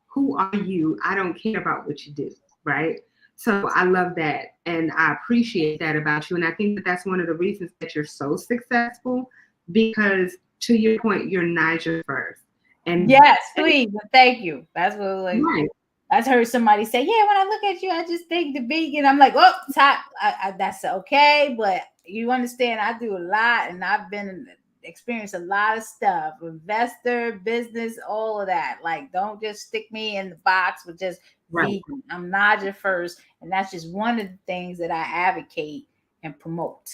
Who are you? I don't care about what you do, right? So I love that, and I appreciate that about you. And I think that that's one of the reasons that you're so successful, because, to your point, you're Niger first. And yes, please. Thank you. That's what right. I heard somebody say, yeah, when I look at you, I just think the vegan. I'm like, oh, that's okay. But you understand, I do a lot, and I've been experienced a lot of stuff, investor, business, all of that. Like, don't just stick me in the box with just Right. vegan. I'm Naja first, and that's just one of the things that I advocate and promote.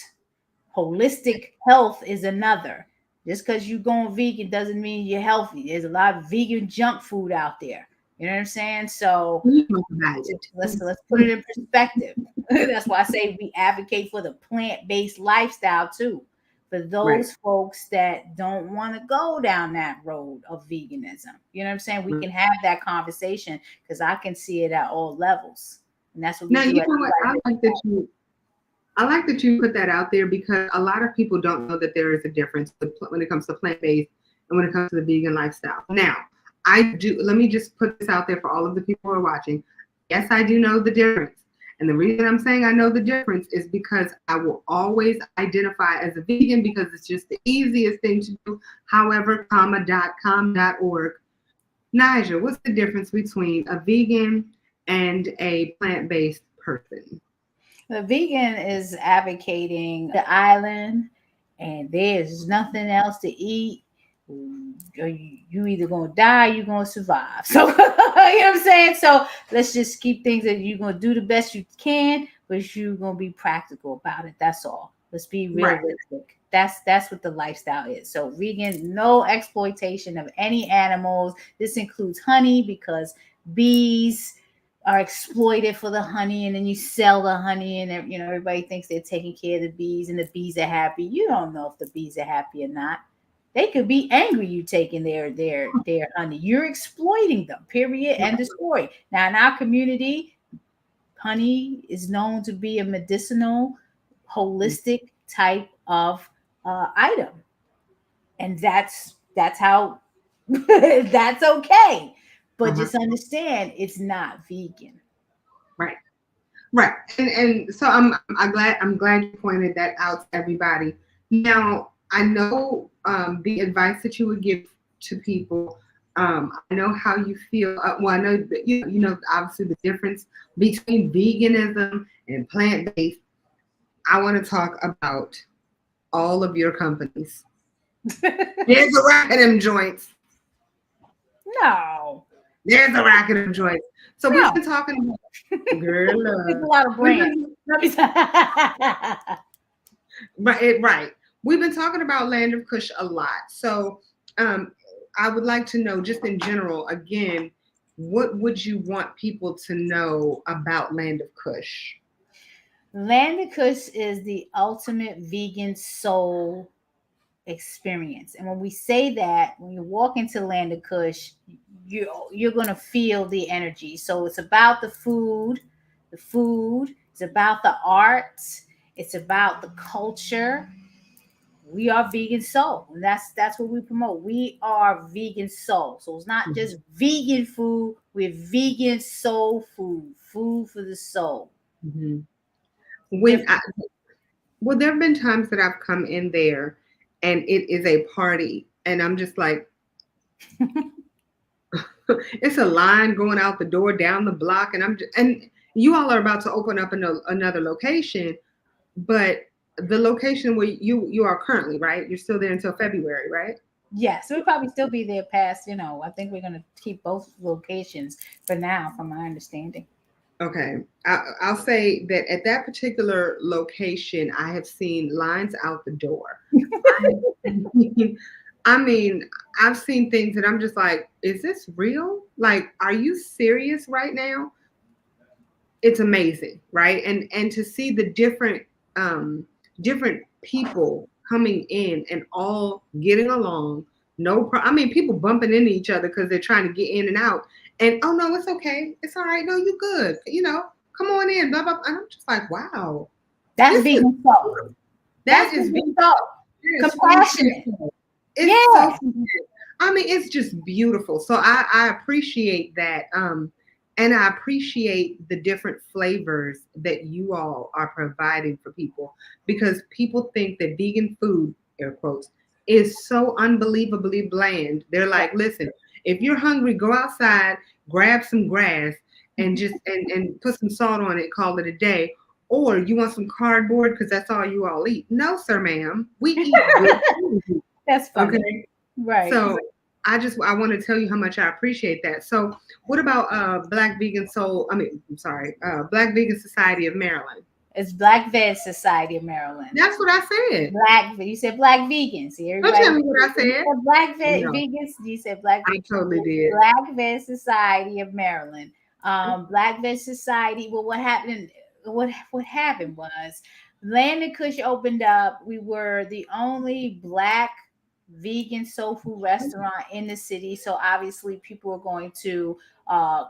Holistic health is another. Just because you're going vegan doesn't mean you're healthy. There's a lot of vegan junk food out there. You know what I'm saying? So We talk about it. let's put it in perspective. That's why I say we advocate for the plant-based lifestyle too. For Right. those folks that don't want to go down that road of veganism. You know what I'm saying? We Right. can have that conversation because I can see it at all levels. And that's what we Now, do you at know the what? I like that you put that out there because a lot of people don't know that there is a difference when it comes to plant-based and when it comes to the vegan lifestyle. Now, I do. Let me just put this out there for all of the people who are watching. Yes, I do know the difference. And the reason I'm saying I know the difference is because I will always identify as a vegan because it's just the easiest thing to do. However, .com.org. Nigel, what's the difference between a vegan and a plant-based person? The vegan is advocating the island and there's nothing else to eat. You either gonna die, you're gonna survive. So you know what I'm saying? So let's just keep things that you're gonna do the best you can, but you're gonna be practical about it. That's all. Let's be Right. realistic. That's what the lifestyle is. So vegan, no exploitation of any animals. This includes honey because bees are exploited for the honey, and then you sell the honey, and you know everybody thinks they're taking care of the bees, and the bees are happy. You don't know if the bees are happy or not. They could be angry you taking their honey. You're exploiting them. Period. End of story. Now in our community, honey is known to be a medicinal, holistic type of item, and that's how that's okay. But Uh-huh. just understand it's not vegan. Right. Right. And so I'm glad you pointed that out to everybody. Now I know the advice that you would give to people. I know how you feel. Well, I know that you know obviously the difference between veganism and plant based. I want to talk about all of your companies. There's a rack of them joints. No, There's a rack of them joints. So we've no. been talking about girl. There's a lot of We've brands. been Let me say- Right. We've been talking about Land of Kush a lot. So um, I would like to know, just in general, again, what would you want people to know about Land of Kush? Land Kush is the ultimate vegan soul experience. And when we say that, when you walk into Land of Kush, you're gonna feel the energy. So it's about the food, it's about the arts, it's about the culture. We are vegan soul, and that's what we promote. We are vegan soul. So it's not just vegan food, we're vegan soul food, food for the soul. Mm-hmm. Different. Well, there have been times that I've come in there and it is a party, and I'm just like, it's a line going out the door down the block, and you all are about to open up another location, but the location where you are currently, right? You're still there until February, right? Yes, we'll probably still be there past, I think we're gonna keep both locations for now, from my understanding. Okay. I'll say that at that particular location, I have seen lines out the door. I mean, I've seen things that I'm just like, is this real? Like, are you serious right now? It's amazing, right? And to see the different people coming in and all getting along. I mean, people bumping into each other because they're trying to get in and out. And oh no, it's okay. It's all right. No, you good. Come on in. Blah blah. And I'm just like, wow. That's This is vegan soul. that That's is vegan soul. Compassionate. it's Yeah. so I mean, it's just beautiful. So I appreciate that. And I appreciate the different flavors that you all are providing for people because people think that vegan food, air quotes, is so unbelievably bland. They're like, listen, if you're hungry, go outside, grab some grass, and just and put some salt on it, call it a day. Or you want some cardboard because that's all you all eat. No, sir, ma'am. We eat good food. That's funny. Okay. Right. So I want to tell you how much I appreciate that. So what about Black Vegan Soul? I mean, I'm sorry, Black Vegan Society of Maryland. It's Black Veg Society of Maryland. That's what I said. You said black vegans. See, Don't everybody. tell me what I You said. said black No, vegans. You said black I totally did. Black Veg Society of Maryland. Black Veg Society. Well, what happened? What happened was Land and Kush opened up. We were the only black vegan soul food restaurant in the city. So obviously, people are going to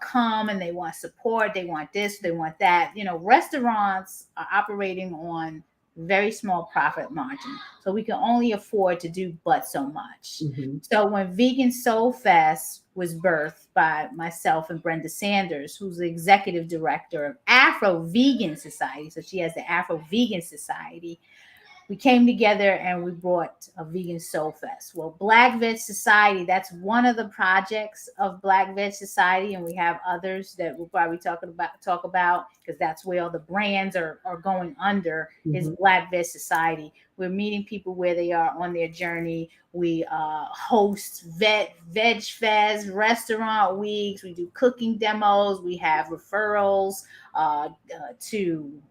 come and they want support. They want this. They want that. You know, restaurants are operating on very small profit margin. So we can only afford to do but so much. Mm-hmm. So when Vegan Soul Fest was birthed by myself and Brenda Sanders, who's the executive director of Afro Vegan Society, so she has the Afro Vegan Society, we came together and we brought a Vegan Soul Fest. Well, Black Veg Society, that's one of the projects of Black Veg Society, and we have others that we'll probably talk about because that's where all the brands are going under is Black Veg Society. We're meeting people where they are on their journey. We host Veg Fest, restaurant weeks. We do cooking demos. We have referrals to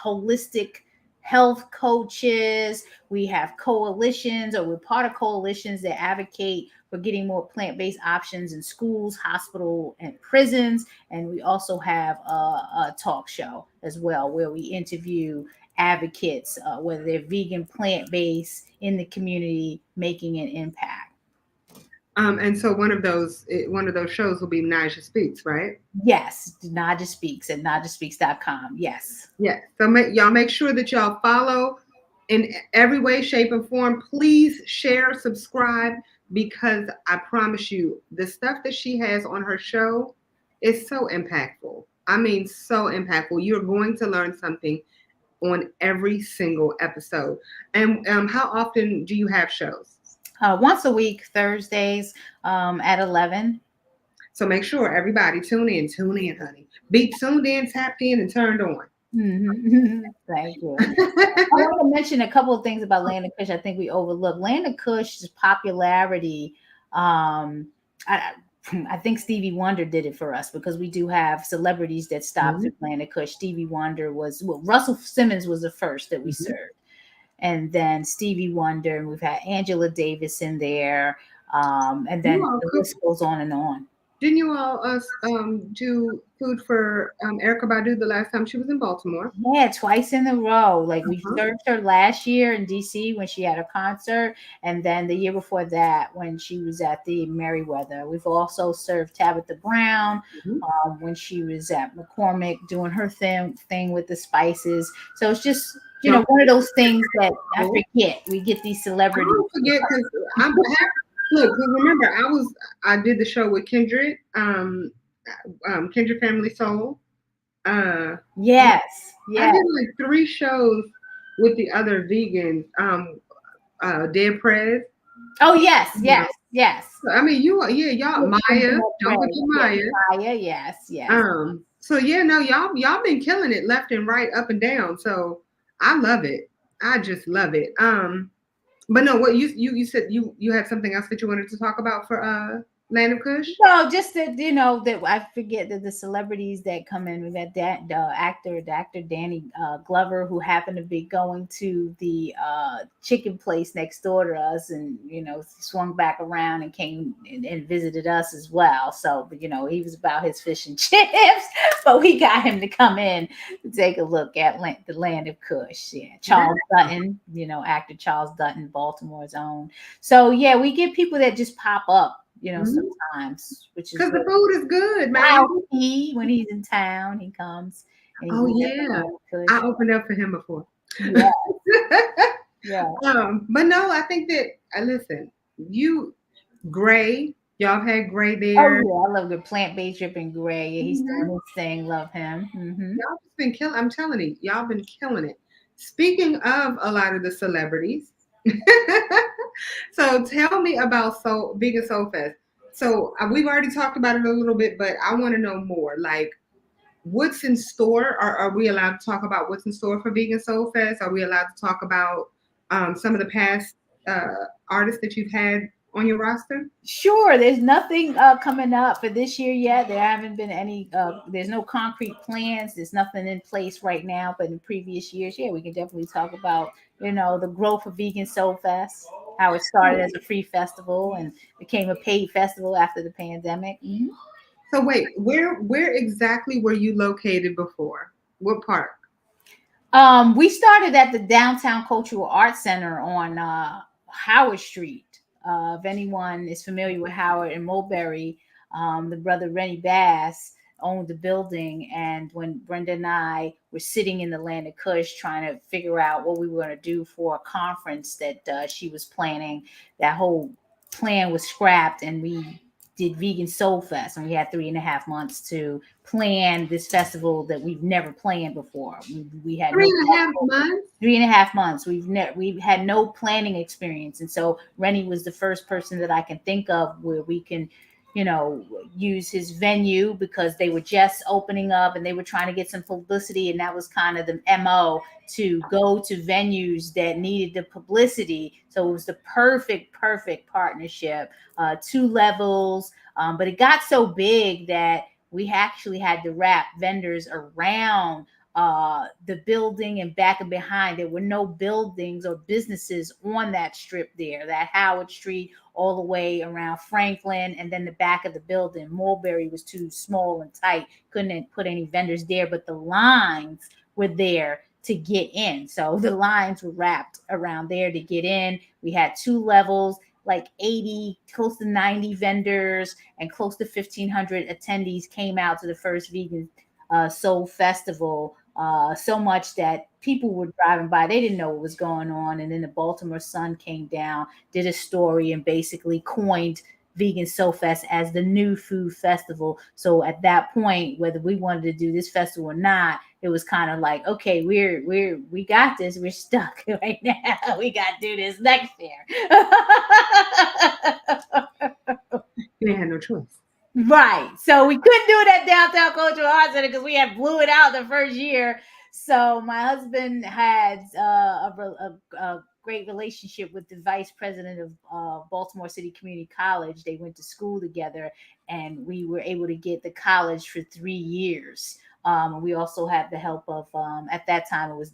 holistic health coaches. We have coalitions, or we're part of coalitions that advocate for getting more plant-based options in schools, hospital, and prisons. And we also have a talk show as well where we interview advocates, whether they're vegan, plant-based, in the community, making an impact. And so one of those shows will be Naja Speaks, right? Yes, Naja Speaks at najaspeaks.com. Yes. Yes. So y'all make sure that y'all follow in every way, shape, and form. Please share, subscribe, because I promise you, the stuff that she has on her show is so impactful. I mean, so impactful. You're going to learn something on every single episode. And how often do you have shows? Once a week, Thursdays at 11. So make sure everybody tune in, honey. Be tuned in, tapped in, and turned on. Mm-hmm. Thank you. I want to mention a couple of things about Land and Kush. I think we overlook Land and Kush's popularity. I think Stevie Wonder did it for us because we do have celebrities that stopped at Land and Kush. Stevie Wonder Russell Simmons was the first that we served. And then Stevie Wonder, and we've had Angela Davis in there, and then the list goes on and on. Didn't you all do food for Erykah Badu the last time she was in Baltimore? Yeah, twice in a row. Like we served her last year in DC when she had a concert, and then the year before that when she was at the Merriweather. We've also served Tabitha Brown when she was at McCormick doing her thing with the spices. So it's just one of those things that I forget. We get these celebrities. I don't forget because I'm look. Remember, I did the show with Kindred, Kindred Family Soul. Yes. I did like 3 shows with the other vegans. Dead Prez. Oh yes. I mean, y'all Maya. Don't forget Maya. Maya, yes. So y'all been killing it left and right, up and down. So I love it. I just love it. But no, what you said you had something else that you wanted to talk about for Land of Kush? No, just that that I forget that the celebrities that come in. We've had the actor Danny Glover, who happened to be going to the chicken place next door to us, and swung back around and came and visited us as well. So, he was about his fish and chips, but we got him to come in to take a look at the Land of Kush. Yeah, Charles Dutton, actor Charles Dutton, Baltimore's own. So yeah, we get people that just pop up. Sometimes, which is because the food is good, man. When he's in town, he comes. And I opened up for him before. Yeah. Yeah. But no, I think that listen, Gray, y'all have had Gray there. Oh yeah, I love good plant-based dripping Gray. Yeah, he's doing his thing. Love him. Y'all just been killing. I'm telling you, y'all been killing it. Speaking of a lot of the celebrities. So tell me about Vegan Soul Fest. So we've already talked about it a little bit, but I want to know more. Like, what's in store? Are we allowed to talk about what's in store for Vegan Soul Fest? Are we allowed to talk about some of the past artists that you've had on your roster? Sure, there's nothing coming up for this year yet. There haven't been any. There's no concrete plans. There's nothing in place right now. But in previous years, yeah, we can definitely talk about the growth of Vegan Soul Fest, how it started as a free festival and became a paid festival after the pandemic. Mhm. So wait, where exactly were you located before? What park? We started at the Downtown Cultural Arts Center on Howard Street. If anyone is familiar with Howard and Mulberry, the brother Rennie Bass owned the building. And when Brenda and I were sitting in the Land of Kush trying to figure out what we were going to do for a conference that she was planning, that whole plan was scrapped, and we did Vegan Soul Fest, and we had 3.5 months to plan this festival that we've never planned before. We had Three no and a half months? 3.5 months. We've had no planning experience, and so Rennie was the first person that I can think of where we can, use his venue, because they were just opening up and they were trying to get some publicity, and that was kind of the MO, to go to venues that needed the publicity. So it was the perfect partnership. 2 levels, but it got so big that we actually had to wrap vendors around the building and back and behind. There were no buildings or businesses on that strip there, that Howard Street all the way around Franklin, and then the back of the building. Mulberry was too small and tight, couldn't put any vendors there, but the lines were there to get in. So the lines were wrapped around there to get in. We had 2 levels, like 80, close to 90 vendors, and close to 1,500 attendees came out to the first Vegan Soul Festival. So much that people were driving by, they didn't know what was going on. And then the Baltimore Sun came down, did a story, and basically coined Vegan Soul Fest as the new food festival. So at that point, whether we wanted to do this festival or not, it was kind of like, okay, we got this. We're stuck right now. We got to do this next year. You ain't had no choice. Right. So we couldn't do it at Downtown Cultural Arts Center because we had blew it out the first year. So my husband had a great relationship with the vice president of Baltimore City Community College. They went to school together, and we were able to get the college for 3 years. We also had the help of, at that time, it was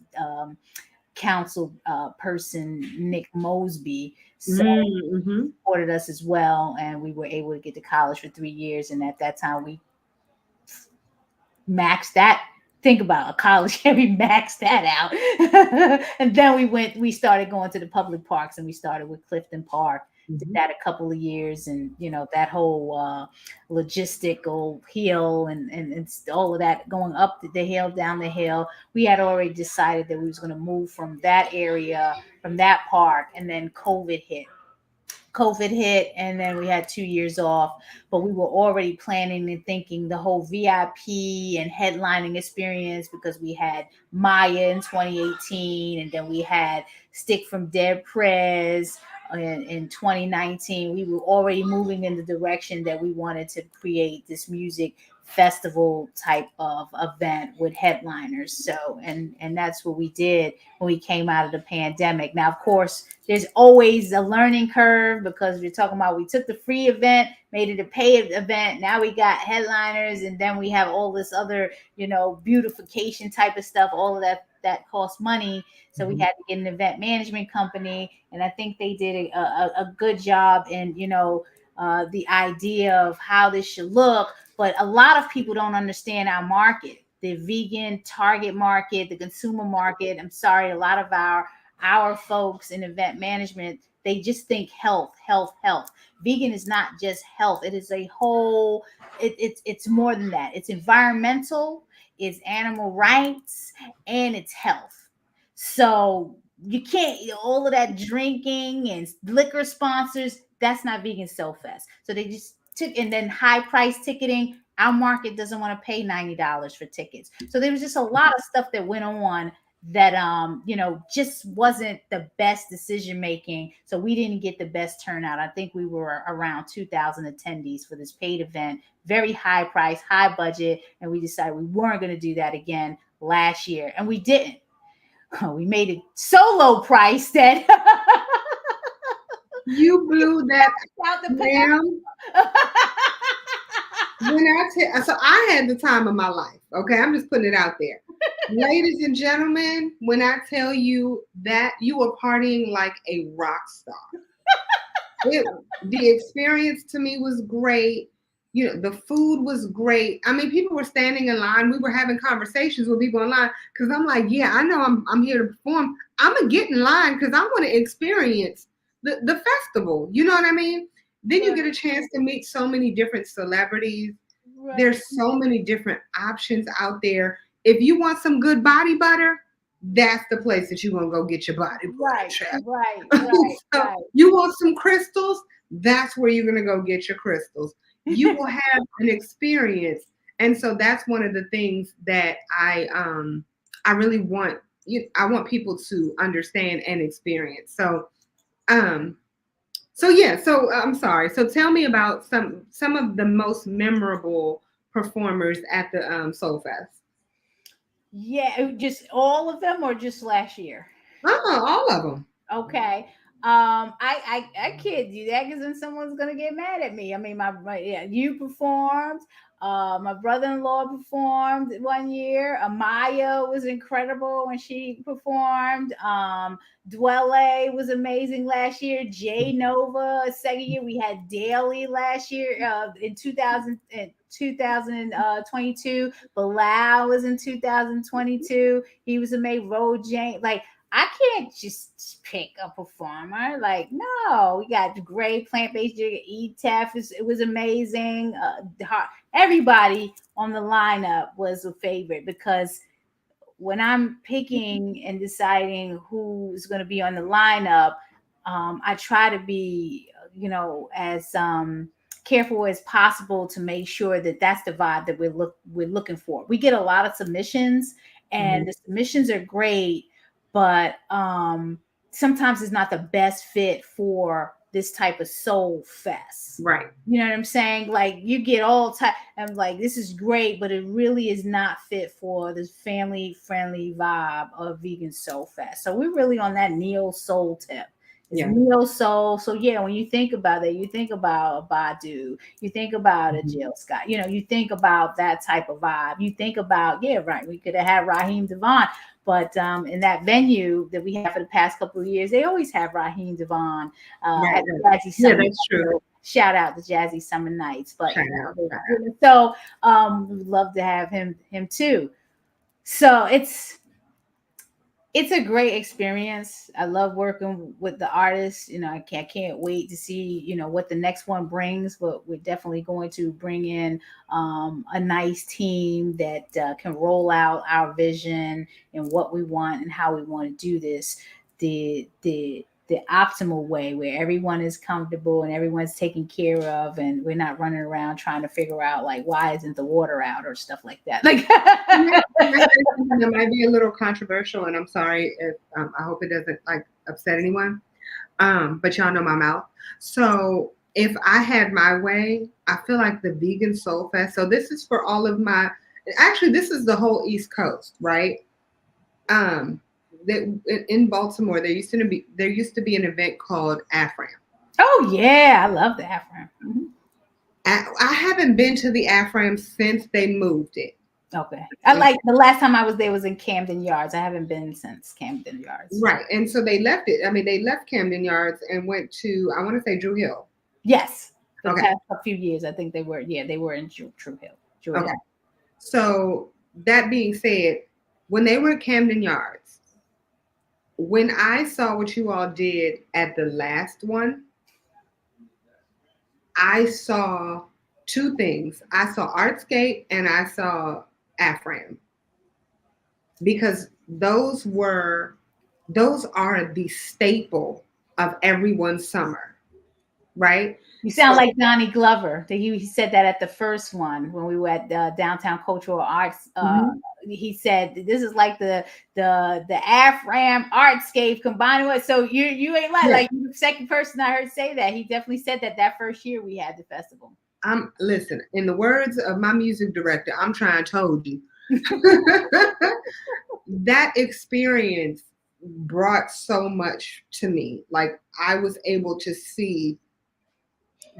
council person Nick Mosby. So Mm-hmm. supported us as well, and we were able to get to college for 3 years. And at that time, we maxed that. Think about a college, and we maxed that out. And then we started going to the public parks, and we started with Clifton Park. Did that a couple of years, and that whole logistical hill and all of that, going up the hill, down the hill. We had already decided that we was going to move from that area, from that park, and then COVID hit, and then we had 2 years off, but we were already planning and thinking the whole VIP and headlining experience, because we had Maya in 2018, and then we had Stick from Dead Prez in 2019. We were already moving in the direction that we wanted to create this music festival type of event with headliners. So, and that's what we did when we came out of the pandemic. Now, of course, there's always a learning curve, because we're talking about, we took the free event, made it a paid event. Now we got headliners, and then we have all this other, beautification type of stuff, all of that costs money. So we had to get an event management company, and I think they did a good job in, the idea of how this should look. But a lot of people don't understand our market, the vegan target market, the consumer market. I'm sorry, a lot of our folks in event management, they just think health. Vegan is not just health. It is a whole, it's more than that. It's environmental, it's animal rights, and it's health. So you can't, all of that drinking and liquor sponsors, that's not Vegan Soul Fest. So they just took, and then high price ticketing. Our market doesn't want to pay $90 for tickets. So there was just a lot of stuff that went on that just wasn't the best decision making. So we didn't get the best turnout. I think we were around 2,000 attendees for this paid event, very high price, high budget, and we decided we weren't going to do that again last year, and we didn't. We made it so low price that You blew that, Out the ma'am. So I had the time of my life. Okay, I'm just putting it out there. Ladies and gentlemen, when I tell you that you were partying like a rock star, the experience to me was great. You know, the food was great. I mean, people were standing in line. We were having conversations with people in line because I'm like, yeah, I know I'm here to perform. I'm gonna get in line because I want to experience the festival. You know what I mean? Then you get a chance to meet so many different celebrities. Right. There's so many different options out there. If you want some good body butter, that's the place that you're gonna go get your body butter. Right, Child. right, So right. you want some crystals? That's where you're gonna go get your crystals. You will have an experience, and so that's one of the things that I really want. I want people to understand and experience. Um, so yeah. So I'm sorry. So tell me about some of the most memorable performers at the Soul Fest. Yeah, just all of them or just last year? All of them. Okay. I kid you that because then someone's gonna get mad at me. I mean, yeah, you performed. My brother-in-law performed 1 year. Amaya was incredible when she performed. Dwelle was amazing last year. J Nova, second year. We had Daly last year in 2022. Bilal was in 2022. He was amazing. Road Jane, like I can't just pick a performer. Like, no, we got great plant-based E-Tef. It was amazing. Everybody on the lineup was a favorite because when I'm picking and deciding who's going to be on the lineup, I try to be, as careful as possible to make sure that that's the vibe that we're looking for. We get a lot of submissions, and the submissions are great, but sometimes it's not the best fit for this type of soul fest. Right. You know what I'm saying? Like you get all type. I'm like, this is great, but it really is not fit for this family friendly vibe of vegan soul fest. So we're really on that neo soul tip. It's neo soul. So yeah, when you think about it, you think about a Badu, you think about a Jill Scott, you think about that type of vibe. You think about, we could have had Raheem Devon, but in that venue that we have for the past couple of years, they always have Raheem Devon at Jazzy Summer. Yeah, that's true. Shout out to Jazzy Summer Nights, but so we'd love to have him too. So it's a great experience. I love working with the artists. I can't wait to see, what the next one brings, but we're definitely going to bring in a nice team that can roll out our vision and what we want and how we want to do this the optimal way where everyone is comfortable and everyone's taken care of and we're not running around trying to figure out like why isn't the water out or stuff like that. Like it might be a little controversial, and I'm sorry if I hope it doesn't like upset anyone. But y'all know my mouth. So if I had my way, I feel like the Vegan Soul Fest. So this is for all of actually this is the whole East Coast, right? In Baltimore, there used to be an event called AFRAM. Oh yeah, I love the AFRAM. Mm-hmm. I haven't been to the AFRAM since they moved it. Okay. I like the last time I was there was in Camden Yards. I haven't been since Camden Yards. Right. And so they left it. I mean, they left Camden Yards and went to, I want to say Drew Hill. Yes. The past a few years, I think they were in Drew Hill. Okay. So that being said, when they were at Camden Yards, when I saw what you all did at the last one, I saw two things. I saw Artscape and I saw AFRAM. Because those are the staple of everyone's summer, right? You sound like Donnie Glover. He said that at the first one when we were at Downtown Cultural Arts. He said this is like the AFRAM Artscape combined with. So you ain't like the second person I heard say that. He definitely said that first year we had the festival. Listen, in the words of my music director, I'm trying to told you. That experience brought so much to me. Like I was able to see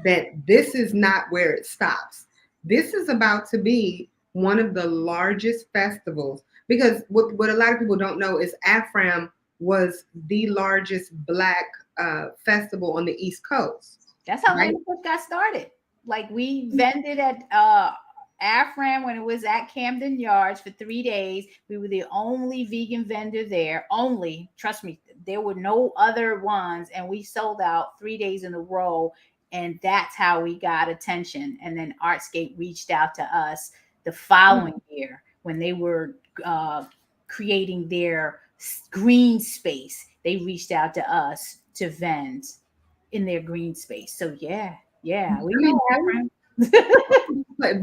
that this is not where it stops. This is about to be one of the largest festivals because what a lot of people don't know is AFRAM was the largest Black festival on the East Coast, That's how right? Ladybug got started. Like we vended at Afram when it was at Camden Yards for 3 days. We were the only vegan vendor there. Only, trust me, there were no other ones, and we sold out 3 days in a row. And that's how we got attention. And then Artscape reached out to us the following year when they were creating their green space. They reached out to us to vend in their green space. So yeah, we I know mean, Afram. like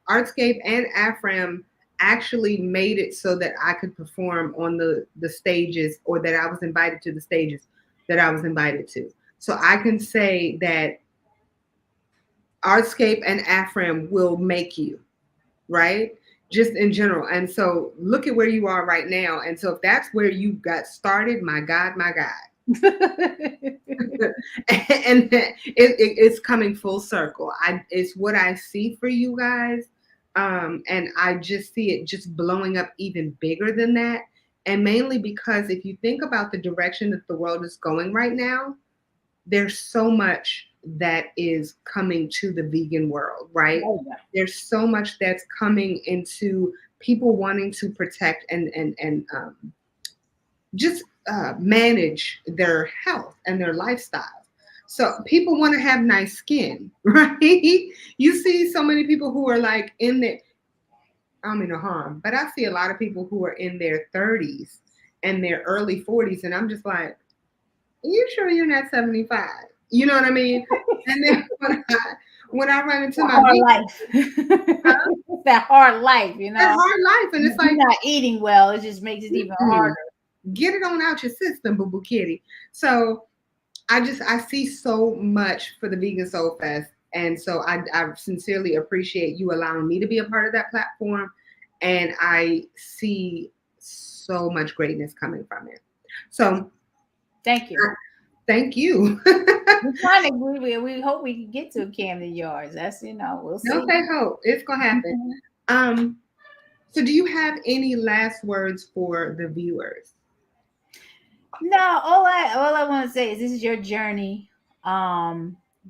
Artscape and AFRAM actually made it so that I could perform on the stages, or that I was invited to the stages that I was invited to. So I can say that Artscape and AFRAM will make you, right? Just in general. And so look at where you are right now. And so if that's where you got started, my God, my God. And it's coming full circle. It's what I see for you guys, and I just see it just blowing up even bigger than that. And mainly because if you think about the direction that the world is going right now, there's so much that is coming to the vegan world, right? Oh, yeah. There's so much that's coming into people wanting to protect and just manage their health and their lifestyle. So people want to have nice skin, right? You see so many people who are like in their, I don't mean no harm, but I see a lot of people who are in their 30s and their early 40s, and I'm just like, are you sure you're not 75? You know what I mean? And then when I run into That my hard vegan, life. That hard life, you that know. hard life, and it's You're like, not eating well, it just makes it even harder. get it on out your system, boo boo kitty. So I see so much for the Vegan Soul Fest. And so I sincerely appreciate you allowing me to be a part of that platform. And I see so much greatness coming from it. So Thank you. thank you. We're trying to we hope we can get to Camden Yards. That's we'll see. Don't say hope. It's gonna happen. So do you have any last words for the viewers? No, all I want to say is this is your journey.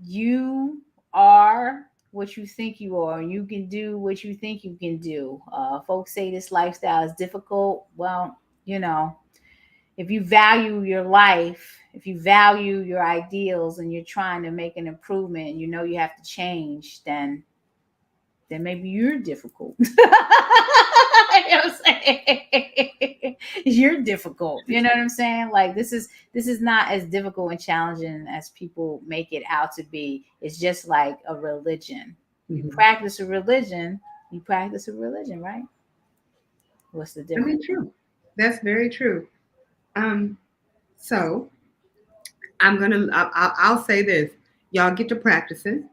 You are what you think you are. You can do what you think you can do. Folks say this lifestyle is difficult. Well, if you value your life, if you value your ideals, and you're trying to make an improvement, you have to change, then maybe you're difficult. You know what I'm saying? You're difficult. You know what I'm saying? Like this is not as difficult and challenging as people make it out to be. It's just like a religion. You practice a religion, right? What's the I mean, difference? true. That's very true. So I'll say this. Y'all get to practicing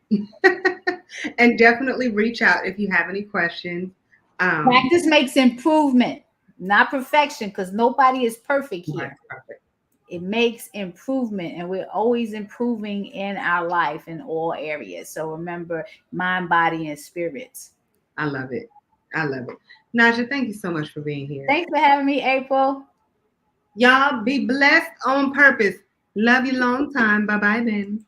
and definitely reach out if you have any questions. Practice makes improvement, not perfection, because nobody is perfect here. Perfect. It makes improvement, and we're always improving in our life in all areas. So remember, mind, body, and spirits. I love it. I love it. Naja, thank you so much for being here. Thanks for having me, April. Y'all be blessed on purpose. Love you long time. Bye bye then.